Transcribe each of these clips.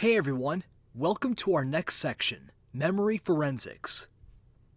Hey everyone, welcome to our next section, Memory Forensics.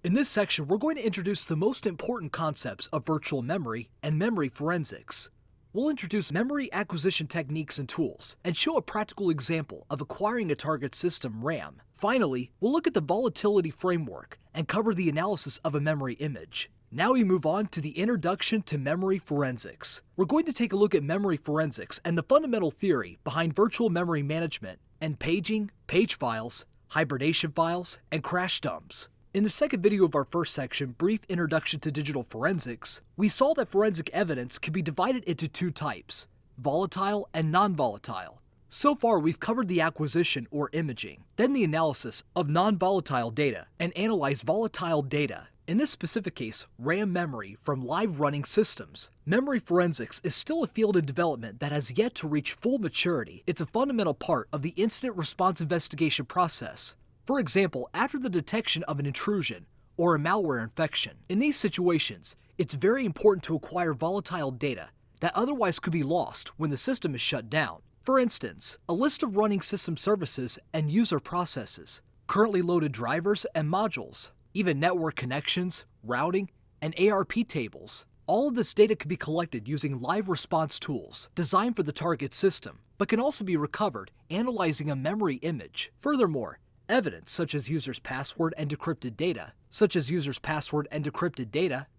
In this section, we're going to introduce the most important concepts of virtual memory and memory forensics. We'll introduce memory acquisition techniques and tools, and show a practical example of acquiring a target system RAM. Finally, we'll look at the volatility framework and cover the analysis of a memory image. Now we move on to the introduction to memory forensics. We're going to take a look at memory forensics and the fundamental theory behind virtual memory management and paging, page files, hibernation files, and crash dumps. In the second video of our first section, Brief Introduction to Digital Forensics, we saw that forensic evidence can be divided into two types, volatile and non-volatile. So far, we've covered the acquisition or imaging, then the analysis of non-volatile data, and analyzed volatile data. In this specific case, RAM memory from live running systems. Memory forensics is still a field in development that has yet to reach full maturity. It's a fundamental part of the incident response investigation process. For example, after the detection of an intrusion or a malware infection. In these situations, it's very important to acquire volatile data that otherwise could be lost when the system is shut down. For instance, a list of running system services and user processes, currently loaded drivers and modules, even network connections, routing, and ARP tables. All of this data can be collected using live response tools designed for the target system, but can also be recovered analyzing a memory image. Furthermore, evidence such as users' password and decrypted data,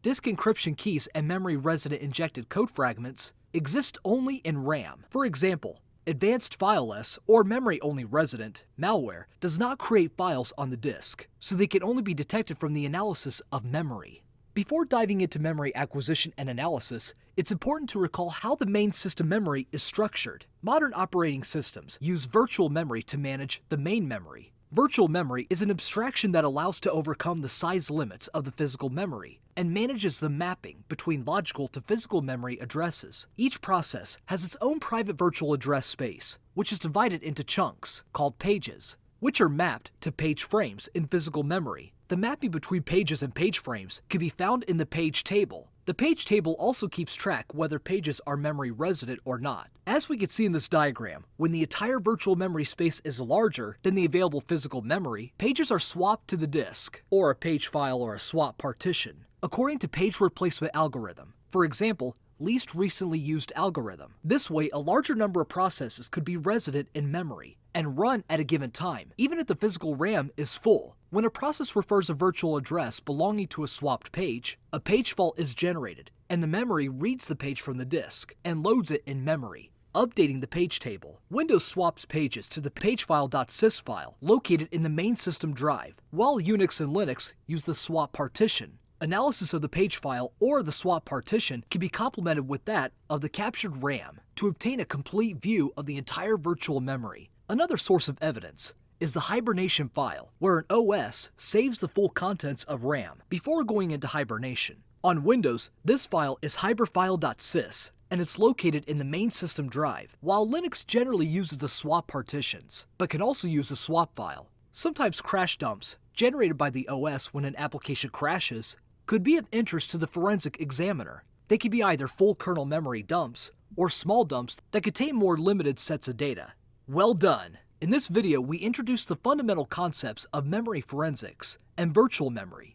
disk encryption keys, and memory resident injected code fragments exist only in RAM. For example, advanced fileless or memory-only resident malware does not create files on the disk, so they can only be detected from the analysis of memory. Before diving into memory acquisition and analysis, it's important to recall how the main system memory is structured. Modern operating systems use virtual memory to manage the main memory. Virtual memory is an abstraction that allows to overcome the size limits of the physical memory and manages the mapping between logical to physical memory addresses. Each process has its own private virtual address space, which is divided into chunks, called pages, which are mapped to page frames in physical memory. The mapping between pages and page frames can be found in the page table. The page table also keeps track whether pages are memory resident or not. As we can see in this diagram, when the entire virtual memory space is larger than the available physical memory, pages are swapped to the disk, or a page file or a swap partition, according to page replacement algorithm. For example, least recently used algorithm. This way, a larger number of processes could be resident in memory and run at a given time, even if the physical RAM is full. When a process refers a virtual address belonging to a swapped page, a page fault is generated, and the memory reads the page from the disk and loads it in memory, updating the page table. Windows swaps pages to the pagefile.sys file located in the main system drive, while Unix and Linux use the swap partition. Analysis of the page file or the swap partition can be complemented with that of the captured RAM to obtain a complete view of the entire virtual memory. Another source of evidence is the Hibernation File, where an OS saves the full contents of RAM before going into hibernation. On Windows, this file is hiberfile.sys, and it's located in the main system drive, while Linux generally uses the swap partitions, but can also use a swap file. Sometimes crash dumps, generated by the OS when an application crashes, could be of interest to the forensic examiner. They can be either full kernel memory dumps or small dumps that contain more limited sets of data. Well done! In this video, we introduced the fundamental concepts of memory forensics and virtual memory.